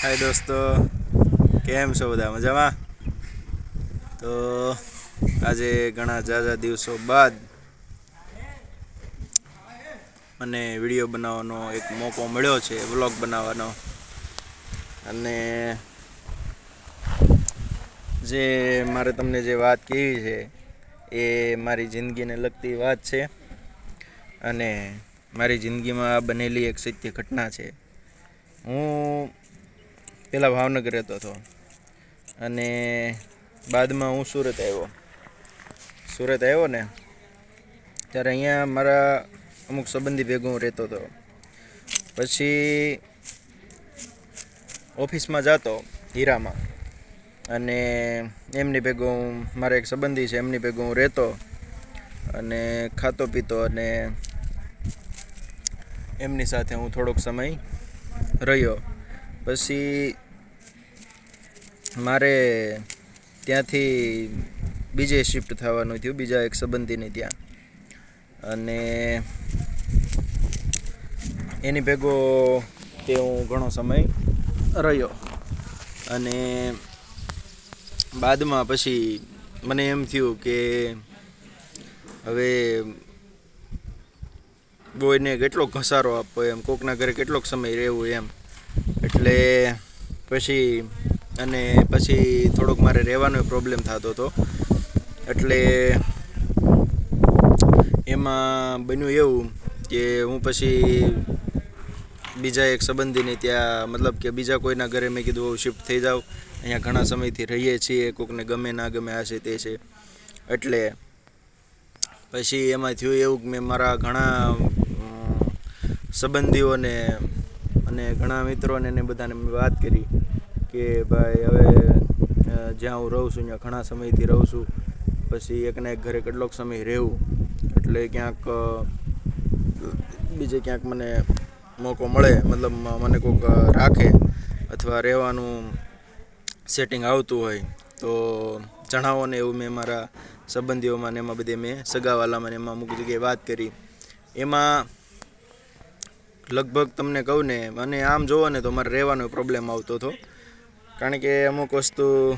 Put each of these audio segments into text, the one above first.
હાય દોસ્તો, કેમ છો બધા? મજામાં? તો આજે ઘણા ઝાઝા દિવસો બાદ મને વિડીયો બનાવવાનો એક મોકો મળ્યો છે, વ્લોગ બનાવવાનો. અને જે મારે તમને જે વાત કહેવી છે એ મારી જિંદગીને લગતી વાત છે અને મારી જિંદગીમાં બનેલી એક સત્ય ઘટના છે. હું પહેલાં ભાવનગર રહેતો હતો અને બાદમાં હું સુરત આવ્યો ને ત્યારે અહીંયા મારા અમુક સંબંધી ભેગો હું રહેતો હતો. પછી ઓફિસમાં જતો હીરામાં અને એમની ભેગો મારા એક સંબંધી છે એમની ભેગો હું રહેતો અને ખાતો પીતો અને એમની સાથે હું થોડોક સમય રહ્યો. પછી મારે ત્યાંથી બીજે શિફ્ટ થવાનું થયું, બીજા એક સંબંધીને ત્યાં. અને એની ભેગો તે હું ઘણો સમય રહ્યો અને બાદમાં પછી મને એમ થયું કે હવે કોઈને કેટલો ઘસારો આપવો એમ, કોકના ઘરે કેટલોક સમય રહેવું એમ. એટલે પછી થોડોક મારે રહેવાનો પ્રોબ્લેમ થતો હતો. એટલે એમાં બન્યું એવું કે હું પછી બીજા એક સંબંધીને ત્યાં, મતલબ કે બીજા કોઈના ઘરે મેં કીધું શિફ્ટ થઈ જાઉં, અહીંયા ઘણા સમયથી રહીએ છીએ, કોકને ગમે ના ગમે આ છે તે છે. એટલે પછી એમાં થયું એવું કે મેં મારા ઘણા સંબંધીઓને અને ઘણા મિત્રોને એને બધાને મેં વાત કરી કે ભાઈ હવે જ્યાં હું રહું છું ત્યાં ઘણા સમયથી રહું છું, પછી એકના એક ઘરે કેટલોક સમય રહેવું, એટલે ક્યાંક બીજે ક્યાંક મને મોકો મળે, મતલબ મને કોઈક રાખે અથવા રહેવાનું સેટિંગ આવતું હોય તો જણાવો ને. એવું મેં મારા સંબંધીઓમાં ને એમાં બધે મેં સગાવાલામાં ને એમાં અમુક જગ્યાએ વાત કરી. એમાં લગભગ તમને કહું ને, અને આમ જોવો ને તો મારે રહેવાનો પ્રોબ્લેમ આવતો હતો, કારણ કે અમુક વસ્તુ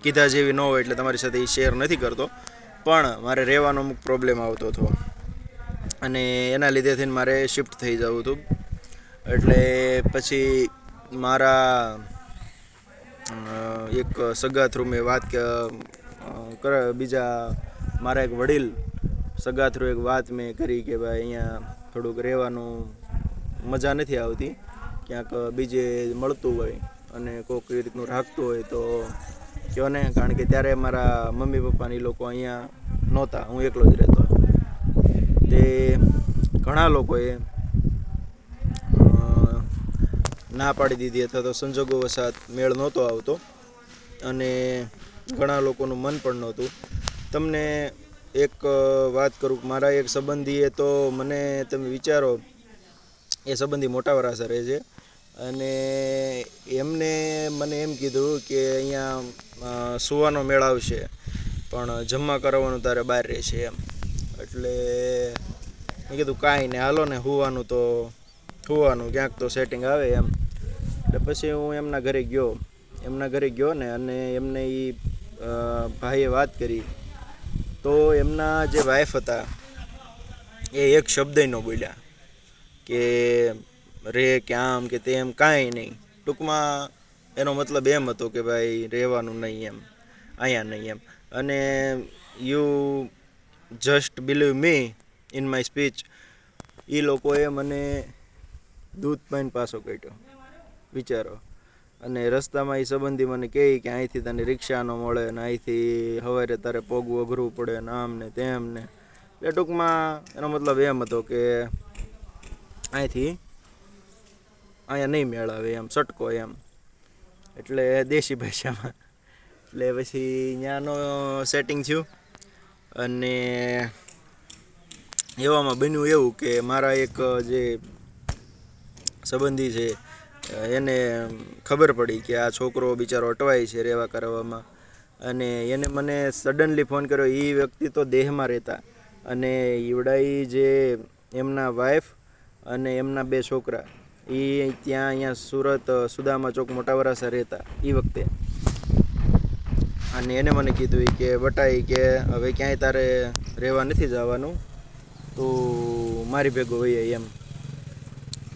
કીધા જેવી ન હોય એટલે તમારી સાથે એ શેર નથી કરતો, પણ મારે રહેવાનો અમુક પ્રોબ્લેમ આવતો હતો અને એના લીધે થઈને મારે શિફ્ટ થઈ જવું હતું. એટલે પછી મારા એક સગા થ્રુ મેં વાત બીજા મારા એક વડીલ સગા થ્રુ એક વાત મેં કરી કે ભાઈ અહીંયા થોડુંક રહેવાનું મજા નથી આવતી, ક્યાંક બીજે મળતું હોય અને કોઈક રીતનું રાખતું હોય તો કહો ને. કારણ કે ત્યારે મારા મમ્મી પપ્પાને લોકો અહીંયા નહોતા, હું એકલો જ રહેતો. તે ઘણા લોકોએ ના પાડી દીધી અથવા તો સંજોગો વસાત મેળ નહોતો આવતો અને ઘણા લોકોનું મન પણ નહોતું. તમને એક વાત કરું, મારા એક સંબંધીએ તો મને, તમે વિચારો, એ સંબંધી મોટા વરાસા રહે છે અને એમને મને એમ કીધું કે અહીંયા સુવાનો મેળ આવશે પણ જમવા કરાવવાનું તારે બહાર રહેશે એમ. એટલે મેં કીધું કાંઈ ને, હાલો ને, હોવાનું તો હોવાનું, ક્યાંક તો સેટિંગ આવે એમ. એટલે પછી હું એમના ઘરે ગયો ને અને એમને એ ભાઈએ વાત કરી તો એમના જે વાઈફ હતા એ એક શબ્દ ન બોલ્યા કે રે કે આમ કે તેમ, કાંઈ નહીં. ટૂંકમાં એનો મતલબ એમ હતો કે ભાઈ રહેવાનું નહીં એમ, અહીંયા નહીં એમ. અને you just believe me in my speech, એ લોકોએ મને દૂધ પાઈને પાછો કાઢ્યો, વિચારો. અને રસ્તામાં એ સંબંધી મને કહે કે અહીંથી તને રિક્ષા ન મળે ને અહીંથી સવારે તારે પોગવું અઘરું પડે ને આમ ને તેમ ને. એટલે ટૂંકમાં એનો મતલબ એમ હતો કે અહીંયા નહીં મેળવે એમ, સટકો એમ, એટલે દેશી ભાષામાં. એટલે પછી ત્યાંનો સેટિંગ થયું અને એવામાં બન્યું એવું કે મારા એક જે સંબંધી છે એને ખબર પડી કે આ છોકરો બિચારો અટવાય છે રહેવા કરવામાં, અને એને મને સડનલી ફોન કર્યો. એ વ્યક્તિ તો દેહમાં રહેતા અને ઈવડાઈ જે એમના વાઈફ અને એમના બે છોકરા એ ત્યાં અહીંયા સુરત સુદામા ચોક મોટા વરાસા રહેતા એ વખતે. અને એને મને કીધું કે બટા કે હવે ક્યાંય તારે રહેવા નથી જવાનું, તો મારી ભેગો હોય એમ,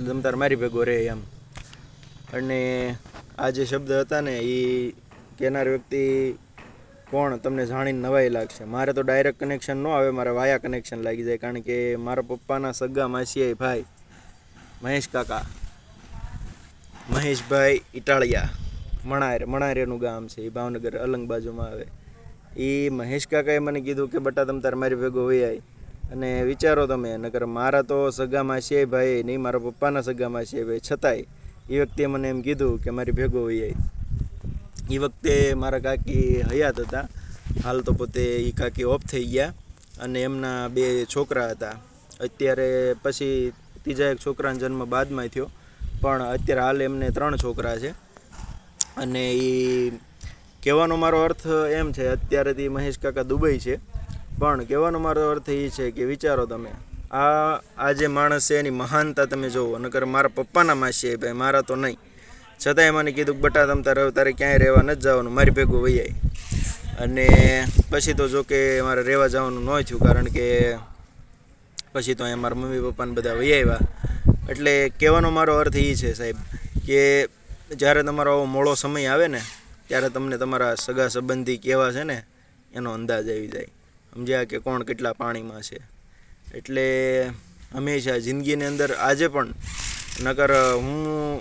તમ તારે મારી ભેગો રહે એમ. અને આ જે શબ્દ હતા ને એ કહેનાર વ્યક્તિ કોણ તમને જાણીને નવાઈ લાગશે. મારે તો ડાયરેક્ટ કનેક્શન ન આવે, મારે વાયા કનેક્શન લાગી જાય, કારણ કે મારા પપ્પાના સગા માસીયાઈ ભાઈ મહેશ કાકા, મહેશભાઈ ઇટાળિયા, મણારેનું ગામ છે, એ ભાવનગર અલંગ બાજુમાં આવે. એ મહેશ કાકાએ મને કીધું કે બટા તમ તારે મારી ભેગો વહી આવી. અને વિચારો તમે, નકર મારા તો સગા માસીયાઈ ભાઈ નહીં, મારા પપ્પાના સગા માસીયાઈ ભાઈ, છતાંય એ વખતે મને એમ કીધું કે મારી ભેગો વહી આવી. એ વખતે મારા કાકી હયાત હતા, હાલ તો પોતે એ કાકી ઓફ થઈ ગયા, અને એમના 2 છોકરા હતા. અત્યારે પછી ત્રીજા એક છોકરાનો જન્મ બાદમાં થયો, પણ અત્યારે હાલ એમને 3 છોકરા છે. અને એ કહેવાનો મારો અર્થ એમ છે, અત્યારેથી મહેશ કાકા દુબઈ છે, પણ કહેવાનો મારો અર્થ એ છે કે વિચારો તમે, આ જે માણસ છે એની મહાનતા તમે જુઓ. નકર મારા પપ્પાના માસી ભાઈ, મારા તો નહીં, છતાંય મને કીધું કે બટા તમ તારે ક્યાંય રહેવા નથી જવાનું, મારી ભેગું વહી આવી. અને પછી તો જો કે મારે રહેવા જવાનું ન થયું, કારણ કે પછી તો અહીંયા મારા મમ્મી પપ્પાને બધા વહી આવ્યા. એટલે કહેવાનો મારો અર્થ એ છે સાહેબ, કે જ્યારે તમારો આવો મોડો સમય આવે ને, ત્યારે તમને તમારા સગા સંબંધી કેવા છે ને એનો અંદાજ આવી જાય, સમજ્યા કે કોણ કેટલા પાણીમાં છે. એટલે હંમેશા જિંદગીની અંદર આજે પણ, નકર હું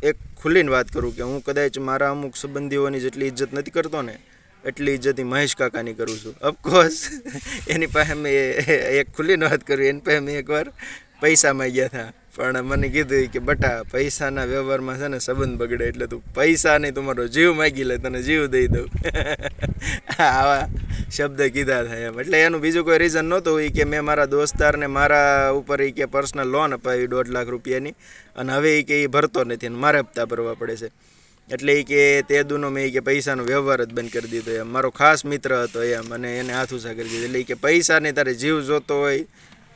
એક ખુલ્લીને વાત કરું કે હું કદાચ મારા અમુક સંબંધીઓની જેટલી ઇજ્જત નથી કરતો ને, એટલી ઇજ્જત મહેશ કાકાની કરું છું. ઓફકોર્સ એની પાસે મેં એક ખુલ્લીને વાત કરી, એની પાસે મેં એકવાર પૈસા માંગ્યા હતા, પણ મને કીધું કે બટા પૈસાના વ્યવહારમાં છે ને સંબંધ બગડે, એટલે તું પૈસા નહીં, તું મારો જીવ માગી લે, તને જીવ દઈ દઉં. આવા શબ્દ કીધા થાય એમ. એટલે એનું બીજું કોઈ રીઝન નહોતું એ કે મેં મારા દોસ્તારને મારા ઉપર એ કે પર્સનલ લોન અપાવી 1.5 લાખ રૂપિયાની, અને હવે એ કે એ ભરતો નથી અને મારે હપ્તા ભરવા પડે છે. એટલે એ કે તે દુનો મેં કે પૈસાનો વ્યવહાર જ બંધ કરી દીધો એમ. મારો ખાસ મિત્ર હતો એમ, અને એને હાથ ઊંચા કરી દીધો. એટલે એ કે પૈસા નહીં, તારે જીવ જોતો હોય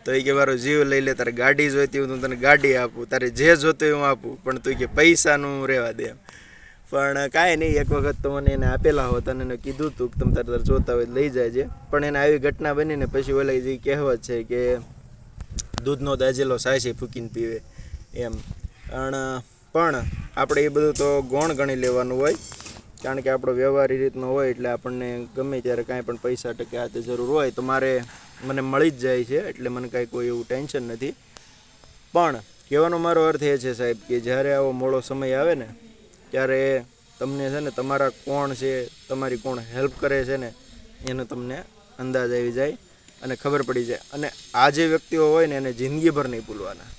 તો એ કે મારો જીવ લઈ લે, તારે ગાડી જોઈતી હોય તો તને ગાડી આપું, તારે જે જોતું હોય હું આપું, પણ તું કે પૈસાનું રહેવા દે એમ. પણ કાંઈ નહીં, એક વખત તો મને એને આપેલા હોત અને એને કીધું હતું કે તમે તારે જોતા હોય લઈ જાય છે. પણ એને આવી ઘટના બનીને પછી ઓલા જે કહેવત છે કે દૂધનો દાજેલો સાયસે ફૂકીને પીવે એમ. પણ આપણે એ બધું તો ગૌણ ગણી લેવાનું હોય, કારણ કે આપણો વ્યવહાર એ રીતનો હોય, એટલે આપણને ગમે ત્યારે કાંઈ પણ પૈસા ટકે હાથે જરૂર હોય તો મને મળી જ જાય છે, એટલે મને કાંઈ કોઈ એવું ટેન્શન નથી. પણ કહેવાનો મારો અર્થ એ છે સાહેબ, કે જ્યારે આવો મોડો સમય આવે ને, ત્યારે તમને છે ને તમારા કોણ છે, તમારી કોણ હેલ્પ કરે છે ને, એનો તમને અંદાજ આવી જાય અને ખબર પડી જાય. અને આ જે વ્યક્તિઓ હોય ને એને જિંદગીભર નહીં ભૂલવાના.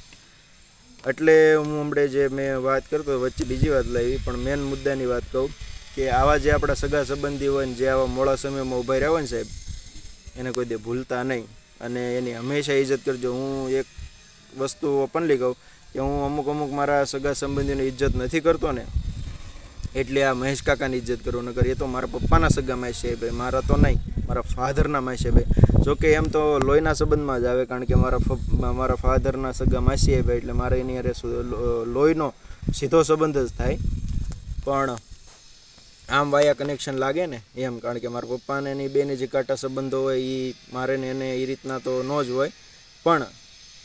એટલે હું હમણાં જે મેં વાત કરતો વચ્ચે બીજી વાત લાવી, પણ મેન મુદ્દાની વાત કહું કે આવા જે આપણા સગા સંબંધી હોય ને, જે આવા મોડા સમયમાં ઊભા રહ્યા હોય ને સાહેબ, એને કોઈ દે ભૂલતા નહીં, અને એની હંમેશા ઇજ્જત કરજો. હું એક વસ્તુ ઓપનલી કહું કે હું અમુક મારા સગા સંબંધીની ઇજ્જત નથી કરતો ને, એટલે આ મહેશ કાકાની ઇજ્જત કરું. નકર એ તો મારા પપ્પાના સગા માસી ભાઈ, મારા તો નહીં, મારા ફાધરના માસી ભાઈ. જોકે એમ તો લોહીના સંબંધમાં જ આવે, કારણ કે મારા ફાધરના સગા માસી ભાઈ, એટલે મારે એની અરે લોહીનો સીધો સંબંધ જ થાય. પણ આમ વાયા કનેક્શન લાગે ને એમ, કારણ કે મારા પપ્પાને એની બેને જે કાંટા સંબંધો હોય એ મારે ને એને એ રીતના તો ન જ હોય. પણ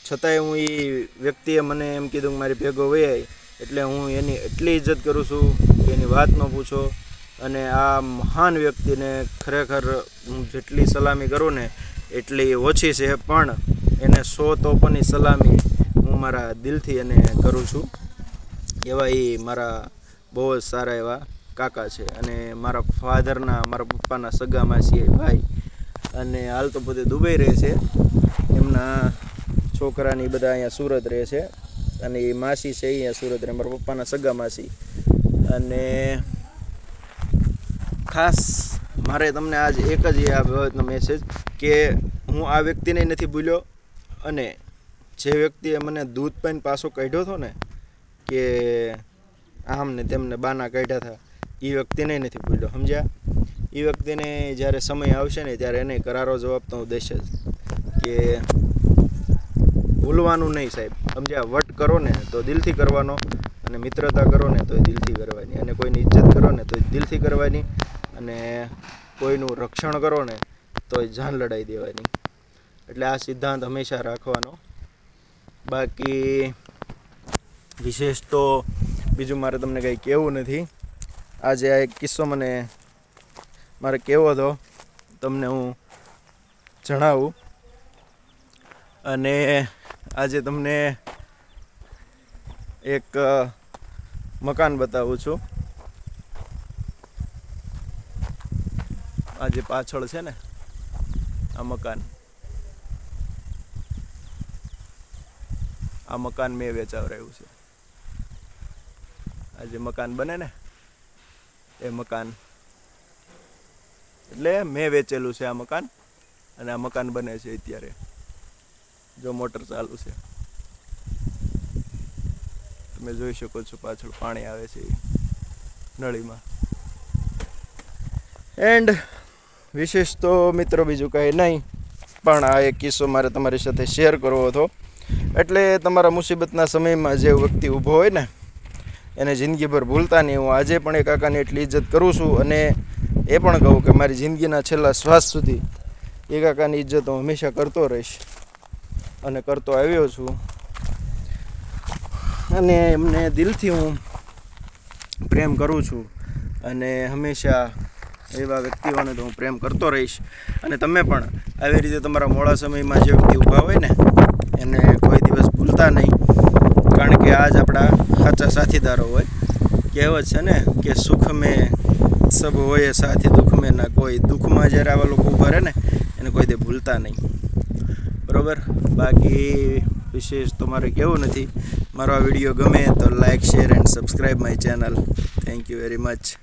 છતાંય હું એ વ્યક્તિએ મને એમ કીધું કે મારી ભેગો વહી, એટલે હું એની એટલી ઇજ્જત કરું છું કે એની વાત ન પૂછો. અને આ મહાન વ્યક્તિને ખરેખર હું જેટલી સલામી કરું ને એટલી ઓછી છે, પણ એને 100 તોપોની સલામી હું મારા દિલથી એને કરું છું. એવા એ મારા બહુ જ સારા એવા કાકા છે, અને મારા પપ્પાના સગા માસી ભાઈ, અને હાલ તો પોતે દુબઈ રહે છે. એમના છોકરાની બધા અહીંયા સુરત રહે છે, અને એ માસી છે અહીંયા સુરત રહે, મારા પપ્પાના સગા માસી. અને ખાસ મારે તમને આજ એક જ આ બાબતનો મેસેજ કે હું આ વ્યક્તિને નથી ભૂલ્યો, અને જે વ્યક્તિએ મને દૂધ પાઈને પાછો કાઢ્યો હતો ને, કે આમ ને તેમને બાના કાઢ્યા હતા, એ વ્યક્તિને નથી ભૂલ્યો, સમજ્યા. એ વ્યક્તિને જ્યારે સમય આવશે ને ત્યારે એને કરારો જવાબ તો હું દઈશ જ, કે ભૂલવાનું નહીં સાહેબ, સમજ્યા. વટ કરો ને તો દિલથી કરવાનો, અને મિત્રતા કરો ને તો દિલથી કરવાની, અને કોઈની ઇજ્જત કરો ને તો દિલથી કરવાની, અને કોઈનું રક્ષણ કરો ને તો જાન લડાઈ દેવાની. એટલે આ સિદ્ધાંત હંમેશા રાખવાનો. બાકી વિશેષ તો બીજું મારે તમને કંઈ કહેવું નથી. આજે આ એક કિસ્સો મને મારે કહેવો હતો, તમને હું જણાવું. અને આજે તમને એક મકાન બતાવું છું. આ જે પાછળ છે ને આ મકાન મેં વેચાવરાયું છે. આ જે મકાન બને ને એ મકાન એટલે મેં વેચેલું છે આ મકાન, અને આ મકાન બને છે અત્યારે. જો મોટર ચાલુ છે, તમે જોઈ શકો છો, પાછળ પાણી આવે છે નળીમાં. એન્ડ વિશેષ તો મિત્રો બીજું કંઈ નહીં, પણ આ એક કિસ્સો મારે તમારી સાથે શેર કરવો હતો. એટલે તમારા મુસીબતના સમયમાં જે વ્યક્તિ ઊભો હોય ને એને જિંદગીભર ભૂલતા નહીં. હું આજે પણ એ કાકાની એટલી ઇજ્જત કરું છું, અને એ પણ કહું કે મારી જિંદગીના છેલ્લા શ્વાસ સુધી એ કાકાની ઇજ્જત હું હંમેશા કરતો રહીશ, અને કરતો આવ્યો છું. અને એમને દિલથી હું પ્રેમ કરું છું, અને હંમેશા એવા વ્યક્તિઓને તો હું પ્રેમ કરતો રહીશ. અને તમે પણ આવી રીતે તમારા મોડા સમયમાં જે વ્યક્તિ ઊભા હોય ને એને કોઈ દિવસ ભૂલતા નહીં, કારણ કે આ જ આપણા સાચા સાથીદારો હોય. કહેવત છે ને કે સુખ મેં સબ હોય સાથી, દુઃખ મેં ના કોઈ. દુઃખમાં જ્યારે આવા લોકો ઊભા રહે ને એને કોઈ દે ભૂલતા નહીં. બરાબર. બાકી વિશેષ તો મારે કહેવું નથી. મારો આ વિડીયો ગમે તો like, share and subscribe my channel. Thank you very much.